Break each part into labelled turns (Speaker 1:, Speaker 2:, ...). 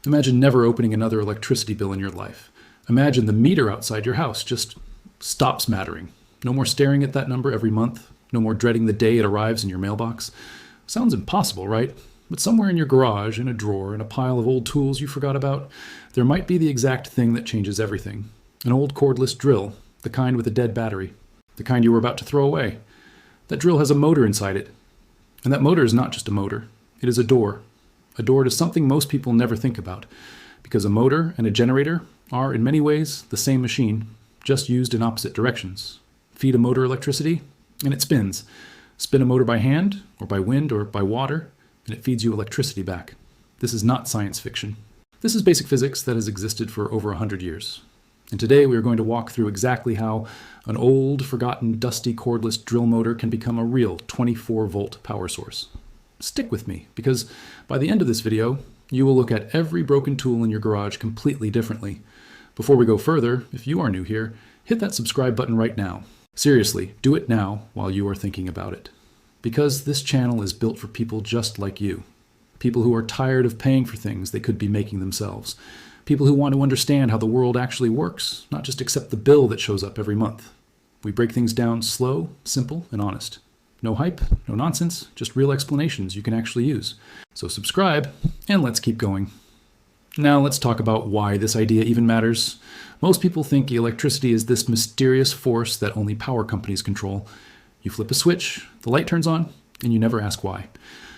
Speaker 1: Imagine never opening another electricity bill in your life. Imagine the meter outside your house just stops mattering. No more staring at that number every month. No more dreading the day it arrives in your mailbox. Sounds impossible, right? But somewhere in your garage, in a drawer, in a pile of old tools you forgot about, there might be the exact thing that changes everything. An old cordless drill, the kind with a dead battery, the kind you were about to throw away. That drill has a motor inside it. And that motor is not just a motor. It is a door to something most people never think about, because a motor and a generator are, in many ways, the same machine, just used in opposite directions. Feed a motor electricity, and it spins. Spin a motor by hand, or by wind, or by water, and it feeds you electricity back. This is not science fiction. This is basic physics that has existed for over 100 years. And today we are going to walk through exactly how an old, forgotten, dusty cordless drill motor can become a real 24-volt power source. Stick with me, because by the end of this video, you will look at every broken tool in your garage completely differently. Before we go further, if you are new here, hit that subscribe button right now. Seriously, do it now while you are thinking about it. Because this channel is built for people just like you. People who are tired of paying for things they could be making themselves. People who want to understand how the world actually works, not just accept the bill that shows up every month. We break things down slow, simple, and honest. No hype, no nonsense, just real explanations you can actually use. So subscribe, and let's keep going. Now let's talk about why this idea even matters. Most people think electricity is this mysterious force that only power companies control. You flip a switch, the light turns on, and you never ask why.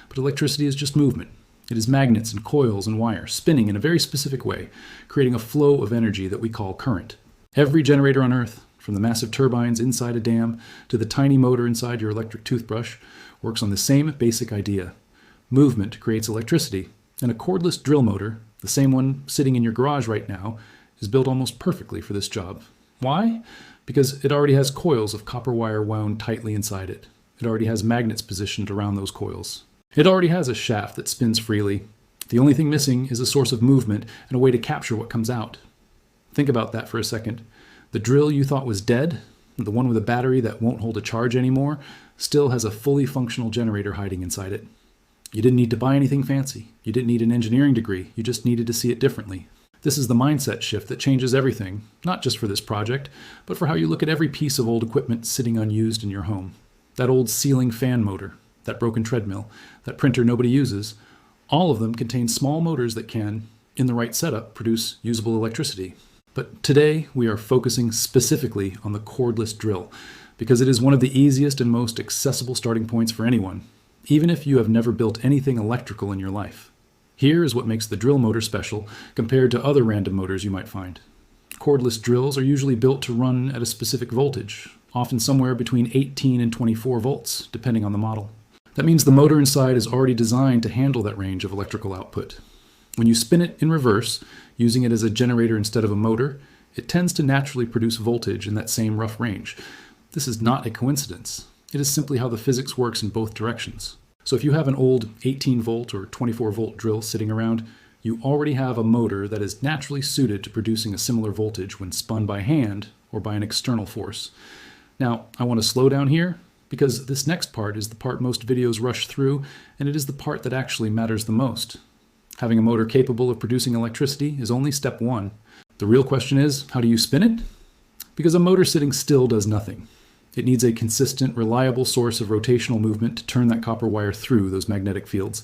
Speaker 1: But electricity is just movement. It is magnets and coils and wires spinning in a very specific way, creating a flow of energy that we call current. Every generator on Earth, from the massive turbines inside a dam to the tiny motor inside your electric toothbrush, works on the same basic idea. Movement creates electricity, and a cordless drill motor, the same one sitting in your garage right now, is built almost perfectly for this job. Why? Because it already has coils of copper wire wound tightly inside it. It already has magnets positioned around those coils. It already has a shaft that spins freely. The only thing missing is a source of movement and a way to capture what comes out. Think about that for a second. The drill you thought was dead, the one with a battery that won't hold a charge anymore, still has a fully functional generator hiding inside it. You didn't need to buy anything fancy. You didn't need an engineering degree. You just needed to see it differently. This is the mindset shift that changes everything, not just for this project, but for how you look at every piece of old equipment sitting unused in your home. That old ceiling fan motor, that broken treadmill, that printer nobody uses, all of them contain small motors that can, in the right setup, produce usable electricity. But today we are focusing specifically on the cordless drill, because it is one of the easiest and most accessible starting points for anyone, even if you have never built anything electrical in your life. Here is what makes the drill motor special compared to other random motors you might find. Cordless drills are usually built to run at a specific voltage, often somewhere between 18 and 24 volts, depending on the model. That means the motor inside is already designed to handle that range of electrical output. When you spin it in reverse, using it as a generator instead of a motor, it tends to naturally produce voltage in that same rough range. This is not a coincidence. It is simply how the physics works in both directions. So if you have an old 18 volt or 24 volt drill sitting around, you already have a motor that is naturally suited to producing a similar voltage when spun by hand or by an external force. Now, I want to slow down here because this next part is the part most videos rush through, and it is the part that actually matters the most. Having a motor capable of producing electricity is only step one. The real question is, how do you spin it? Because a motor sitting still does nothing. It needs a consistent, reliable source of rotational movement to turn that copper wire through those magnetic fields.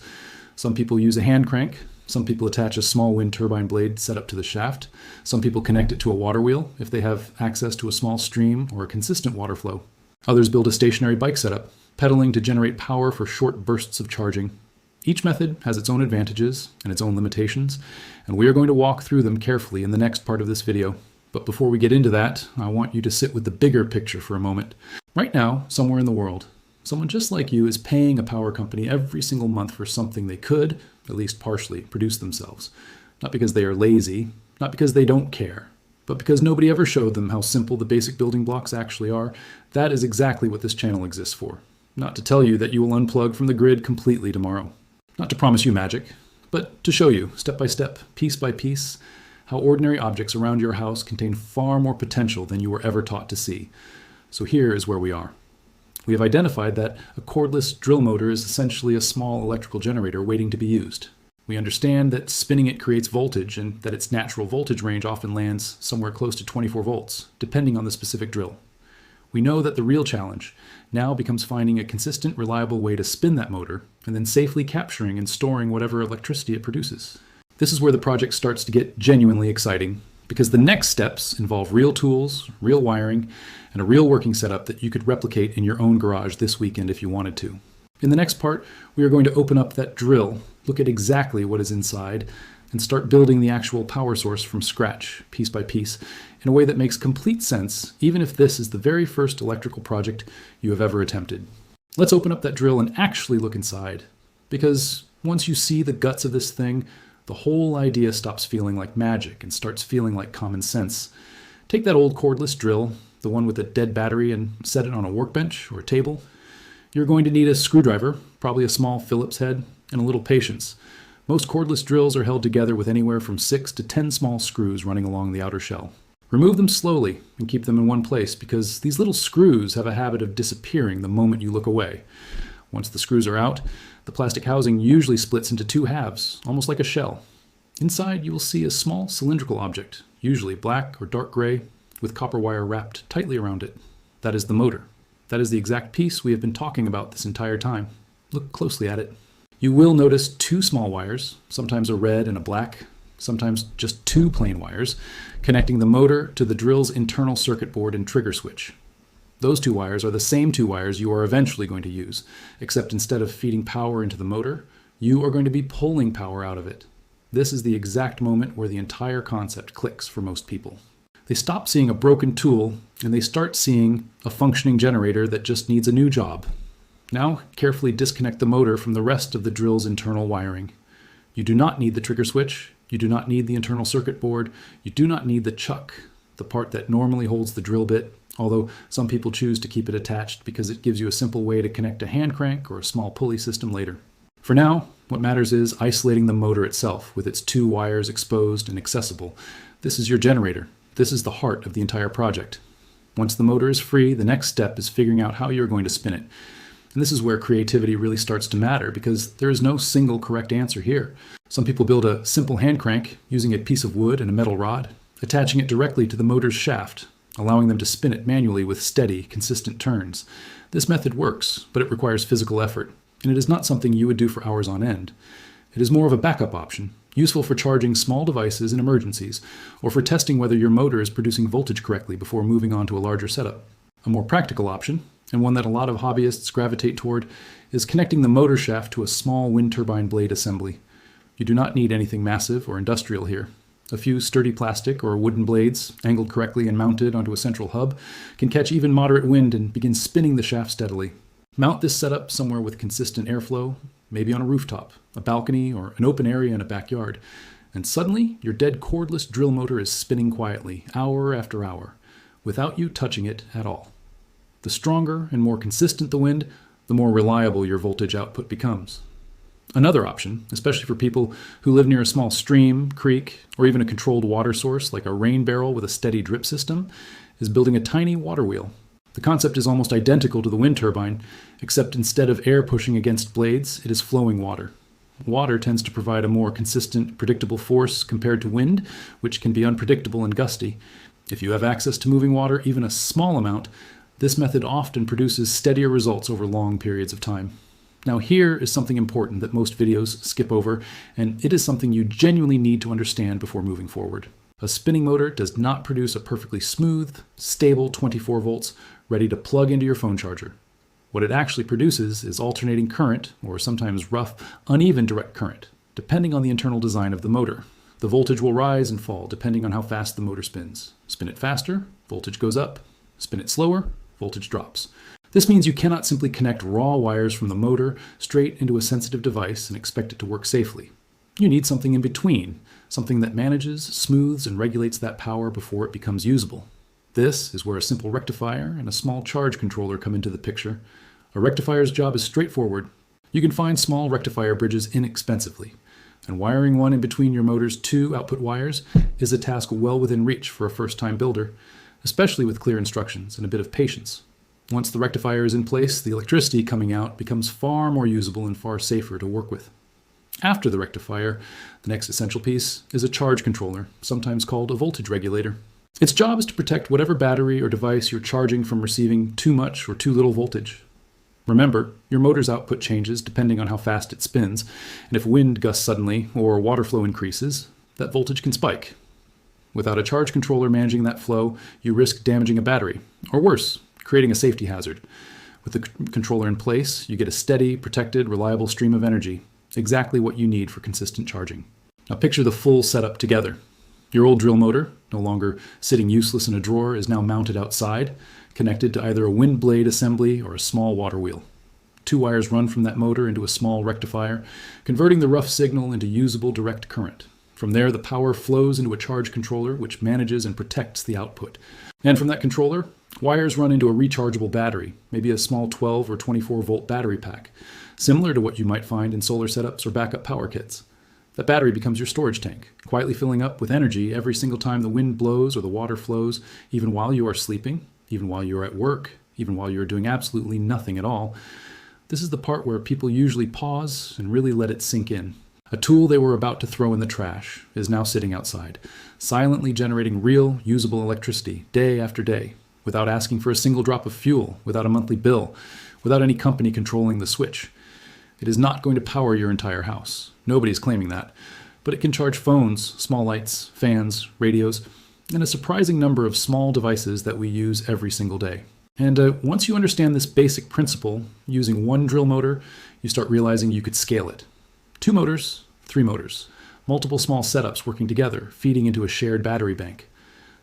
Speaker 1: Some people use a hand crank. Some people attach a small wind turbine blade set up to the shaft. Some people connect it to a water wheel if they have access to a small stream or a consistent water flow. Others build a stationary bike setup, pedaling to generate power for short bursts of charging. Each method has its own advantages and its own limitations, and we are going to walk through them carefully in the next part of this video. But before we get into that, I want you to sit with the bigger picture for a moment. Right now, somewhere in the world, someone just like you is paying a power company every single month for something they could, at least partially, produce themselves. Not because they are lazy, not because they don't care, but because nobody ever showed them how simple the basic building blocks actually are. That is exactly what this channel exists for. Not to tell you that you will unplug from the grid completely tomorrow. Not to promise you magic, but to show you, step by step, piece by piece, how ordinary objects around your house contain far more potential than you were ever taught to see. So here is where we are. We have identified that a cordless drill motor is essentially a small electrical generator waiting to be used. We understand that spinning it creates voltage and that its natural voltage range often lands somewhere close to 24 volts, depending on the specific drill. We know that the real challenge now becomes finding a consistent, reliable way to spin that motor and then safely capturing and storing whatever electricity it produces. This is where the project starts to get genuinely exciting, because the next steps involve real tools, real wiring, and a real working setup that you could replicate in your own garage this weekend if you wanted to. In the next part, we are going to open up that drill, look at exactly what is inside, and start building the actual power source from scratch, piece by piece, in a way that makes complete sense, even if this is the very first electrical project you have ever attempted. Let's open up that drill and actually look inside, because once you see the guts of this thing, the whole idea stops feeling like magic and starts feeling like common sense. Take that old cordless drill, the one with a dead battery, and set it on a workbench or a table. You're going to need a screwdriver, probably a small Phillips head, and a little patience. Most cordless drills are held together with anywhere from 6 to 10 small screws running along the outer shell. Remove them slowly and keep them in one place, because these little screws have a habit of disappearing the moment you look away. Once the screws are out, the plastic housing usually splits into 2 halves, almost like a shell. Inside, you will see a small cylindrical object, usually black or dark gray, with copper wire wrapped tightly around it. That is the motor. That is the exact piece we have been talking about this entire time. Look closely at it. You will notice 2 small wires, sometimes a red and a black, sometimes just 2 plain wires, connecting the motor to the drill's internal circuit board and trigger switch. Those 2 wires are the same 2 wires you are eventually going to use, except instead of feeding power into the motor, you are going to be pulling power out of it. This is the exact moment where the entire concept clicks for most people. They stop seeing a broken tool and they start seeing a functioning generator that just needs a new job. Now, carefully disconnect the motor from the rest of the drill's internal wiring. You do not need the trigger switch, you do not need the internal circuit board, you do not need the chuck, the part that normally holds the drill bit, although some people choose to keep it attached because it gives you a simple way to connect a hand crank or a small pulley system later. For now, what matters is isolating the motor itself with its 2 wires exposed and accessible. This is your generator. This is the heart of the entire project. Once the motor is free, the next step is figuring out how you're going to spin it. And this is where creativity really starts to matter, because there is no single correct answer here. Some people build a simple hand crank using a piece of wood and a metal rod, attaching it directly to the motor's shaft, allowing them to spin it manually with steady, consistent turns. This method works, but it requires physical effort, and it is not something you would do for hours on end. It is more of a backup option, useful for charging small devices in emergencies, or for testing whether your motor is producing voltage correctly before moving on to a larger setup. A more practical option, and one that a lot of hobbyists gravitate toward, is connecting the motor shaft to a small wind turbine blade assembly. You do not need anything massive or industrial here. A few sturdy plastic or wooden blades, angled correctly and mounted onto a central hub, can catch even moderate wind and begin spinning the shaft steadily. Mount this setup somewhere with consistent airflow, maybe on a rooftop, a balcony, or an open area in a backyard, and suddenly your dead cordless drill motor is spinning quietly, hour after hour, without you touching it at all. The stronger and more consistent the wind, the more reliable your voltage output becomes. Another option, especially for people who live near a small stream, creek, or even a controlled water source like a rain barrel with a steady drip system, is building a tiny water wheel. The concept is almost identical to the wind turbine, except instead of air pushing against blades, it is flowing water. Water tends to provide a more consistent, predictable force compared to wind, which can be unpredictable and gusty. If you have access to moving water, even a small amount, this method often produces steadier results over long periods of time. Now here is something important that most videos skip over, and it is something you genuinely need to understand before moving forward. A spinning motor does not produce a perfectly smooth, stable 24 volts ready to plug into your phone charger. What it actually produces is alternating current, or sometimes rough, uneven direct current, depending on the internal design of the motor. The voltage will rise and fall depending on how fast the motor spins. Spin it faster, voltage goes up. Spin it slower, voltage drops. This means you cannot simply connect raw wires from the motor straight into a sensitive device and expect it to work safely. You need something in between, something that manages, smooths, and regulates that power before it becomes usable. This is where a simple rectifier and a small charge controller come into the picture. A rectifier's job is straightforward. You can find small rectifier bridges inexpensively, and wiring one in between your motor's 2 output wires is a task well within reach for a first-time builder, especially with clear instructions and a bit of patience. Once the rectifier is in place, the electricity coming out becomes far more usable and far safer to work with. After the rectifier, the next essential piece is a charge controller, sometimes called a voltage regulator. Its job is to protect whatever battery or device you're charging from receiving too much or too little voltage. Remember, your motor's output changes depending on how fast it spins, and if wind gusts suddenly or water flow increases, that voltage can spike. Without a charge controller managing that flow, you risk damaging a battery, or worse, creating a safety hazard. With the controller in place, you get a steady, protected, reliable stream of energy, exactly what you need for consistent charging. Now picture the full setup together. Your old drill motor, no longer sitting useless in a drawer, is now mounted outside, connected to either a wind blade assembly or a small water wheel. 2 wires run from that motor into a small rectifier, converting the rough signal into usable direct current. From there, the power flows into a charge controller, which manages and protects the output. And from that controller, wires run into a rechargeable battery, maybe a small 12 or 24 volt battery pack, similar to what you might find in solar setups or backup power kits. That battery becomes your storage tank, quietly filling up with energy every single time the wind blows or the water flows, even while you are sleeping, even while you are at work, even while you are doing absolutely nothing at all. This is the part where people usually pause and really let it sink in. A tool they were about to throw in the trash is now sitting outside, silently generating real, usable electricity day after day, without asking for a single drop of fuel, without a monthly bill, without any company controlling the switch. It is not going to power your entire house. Nobody's claiming that. But it can charge phones, small lights, fans, radios, and a surprising number of small devices that we use every single day. And once you understand this basic principle, using one drill motor, you start realizing you could scale it. 2 motors, 3 motors, multiple small setups working together, feeding into a shared battery bank.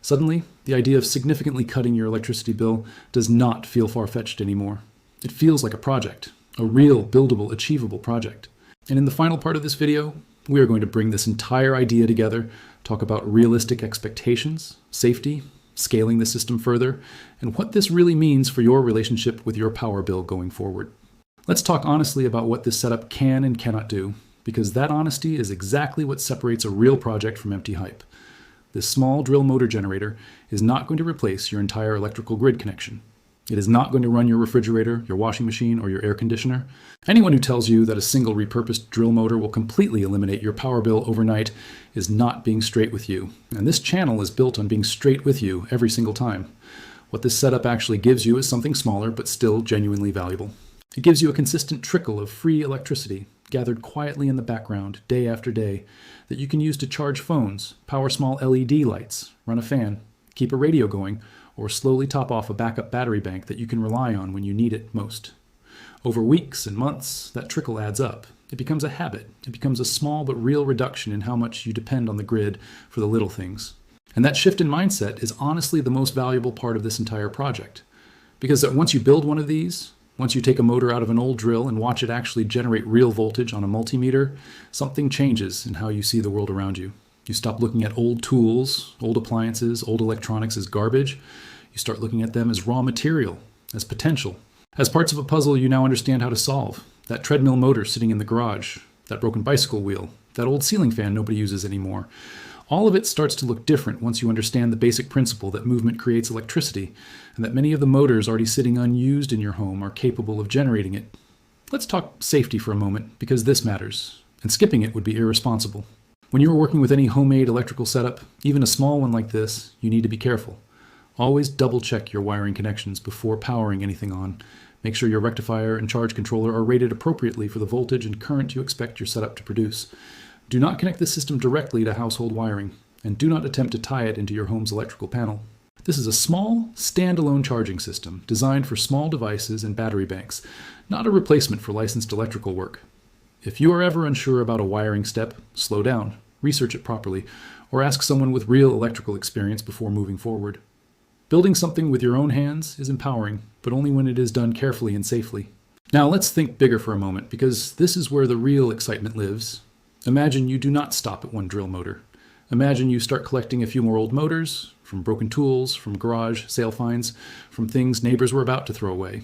Speaker 1: Suddenly, the idea of significantly cutting your electricity bill does not feel far-fetched anymore. It feels like a project, a real, buildable, achievable project. And in the final part of this video, we are going to bring this entire idea together, talk about realistic expectations, safety, scaling the system further, and what this really means for your relationship with your power bill going forward. Let's talk honestly about what this setup can and cannot do, because that honesty is exactly what separates a real project from empty hype. This small drill motor generator is not going to replace your entire electrical grid connection. It is not going to run your refrigerator, your washing machine, or your air conditioner. Anyone who tells you that a single repurposed drill motor will completely eliminate your power bill overnight is not being straight with you. And this channel is built on being straight with you every single time. What this setup actually gives you is something smaller, but still genuinely valuable. It gives you a consistent trickle of free electricity, gathered quietly in the background, day after day, that you can use to charge phones, power small LED lights, run a fan, keep a radio going, or slowly top off a backup battery bank that you can rely on when you need it most. Over weeks and months, that trickle adds up. It becomes a habit. It becomes a small but real reduction in how much you depend on the grid for the little things. And that shift in mindset is honestly the most valuable part of this entire project. Because once you build one of these, once you take a motor out of an old drill and watch it actually generate real voltage on a multimeter, something changes in how you see the world around you. You stop looking at old tools, old appliances, old electronics as garbage. You start looking at them as raw material, as potential, as parts of a puzzle you now understand how to solve. That treadmill motor sitting in the garage, that broken bicycle wheel, that old ceiling fan nobody uses anymore. All of it starts to look different once you understand the basic principle that movement creates electricity, and that many of the motors already sitting unused in your home are capable of generating it. Let's talk safety for a moment, because this matters, and skipping it would be irresponsible. When you're working with any homemade electrical setup, even a small one like this, you need to be careful. Always double check your wiring connections before powering anything on. Make sure your rectifier and charge controller are rated appropriately for the voltage and current you expect your setup to produce. Do not connect the system directly to household wiring, and do not attempt to tie it into your home's electrical panel. This is a small, standalone charging system designed for small devices and battery banks, not a replacement for licensed electrical work. If you are ever unsure about a wiring step, slow down, research it properly, or ask someone with real electrical experience before moving forward. Building something with your own hands is empowering, but only when it is done carefully and safely. Now let's think bigger for a moment, because this is where the real excitement lives. Imagine you do not stop at one drill motor. Imagine you start collecting a few more old motors, from broken tools, from garage sale finds, from things neighbors were about to throw away.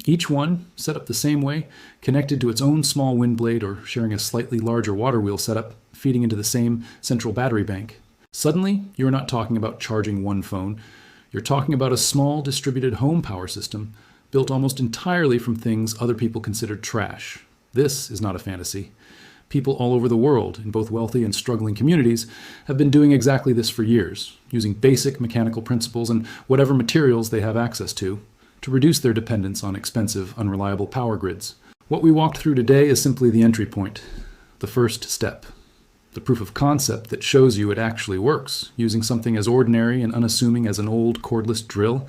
Speaker 1: Each one, set up the same way, connected to its own small wind blade or sharing a slightly larger water wheel setup, feeding into the same central battery bank. Suddenly, you're not talking about charging one phone. You're talking about a small distributed home power system built almost entirely from things other people considered trash. This is not a fantasy. People all over the world, in both wealthy and struggling communities, have been doing exactly this for years, using basic mechanical principles and whatever materials they have access to reduce their dependence on expensive, unreliable power grids. What we walked through today is simply the entry point, the first step, the proof of concept that shows you it actually works, using something as ordinary and unassuming as an old cordless drill.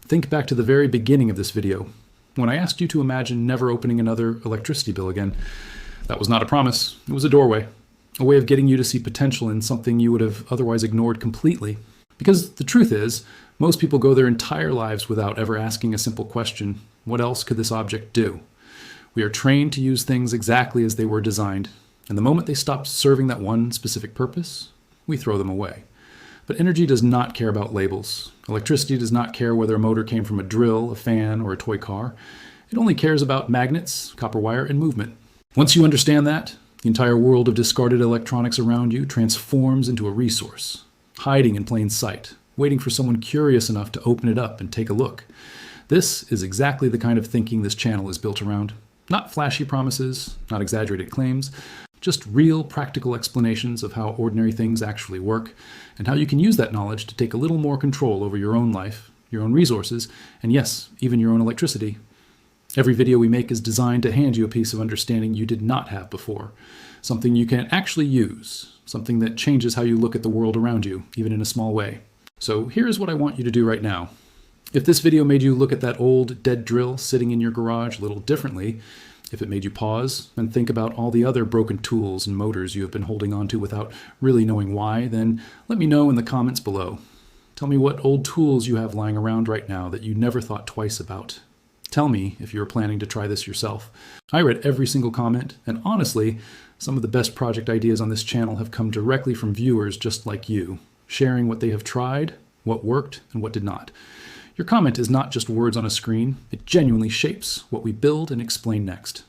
Speaker 1: Think back to the very beginning of this video, when I asked you to imagine never opening another electricity bill again. That was not a promise, it was a doorway, a way of getting you to see potential in something you would have otherwise ignored completely. Because the truth is, most people go their entire lives without ever asking a simple question: what else could this object do? We are trained to use things exactly as they were designed, and the moment they stop serving that one specific purpose, we throw them away. But energy does not care about labels. Electricity does not care whether a motor came from a drill, a fan, or a toy car. It only cares about magnets, copper wire, and movement. Once you understand that, the entire world of discarded electronics around you transforms into a resource, hiding in plain sight, waiting for someone curious enough to open it up and take a look. This is exactly the kind of thinking this channel is built around. Not flashy promises, not exaggerated claims, just real practical explanations of how ordinary things actually work, and how you can use that knowledge to take a little more control over your own life, your own resources, and yes, even your own electricity. Every video we make is designed to hand you a piece of understanding you did not have before, something you can actually use, something that changes how you look at the world around you, even in a small way. So here's what I want you to do right now. If this video made you look at that old dead drill sitting in your garage a little differently, if it made you pause and think about all the other broken tools and motors you have been holding on to without really knowing why, then let me know in the comments below. Tell me what old tools you have lying around right now that you never thought twice about. Tell me if you're planning to try this yourself. I read every single comment, and honestly, some of the best project ideas on this channel have come directly from viewers just like you, sharing what they have tried, what worked, and what did not. Your comment is not just words on a screen, it genuinely shapes what we build and explain next.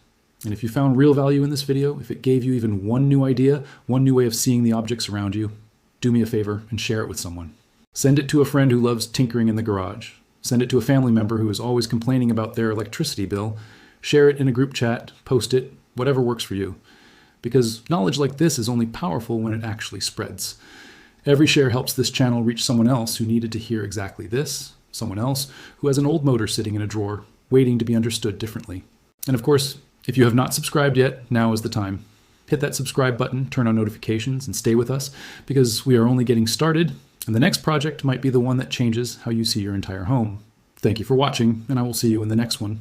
Speaker 1: And if you found real value in this video, if it gave you even one new idea, one new way of seeing the objects around you, do me a favor and share it with someone. Send it to a friend who loves tinkering in the garage. Send it to a family member who is always complaining about their electricity bill. Share it in a group chat, post it, whatever works for you. Because knowledge like this is only powerful when it actually spreads. Every share helps this channel reach someone else who needed to hear exactly this, someone else who has an old motor sitting in a drawer, waiting to be understood differently. And of course, if you have not subscribed yet, now is the time. Hit that subscribe button, turn on notifications, and stay with us, because we are only getting started, and the next project might be the one that changes how you see your entire home. Thank you for watching, and I will see you in the next one.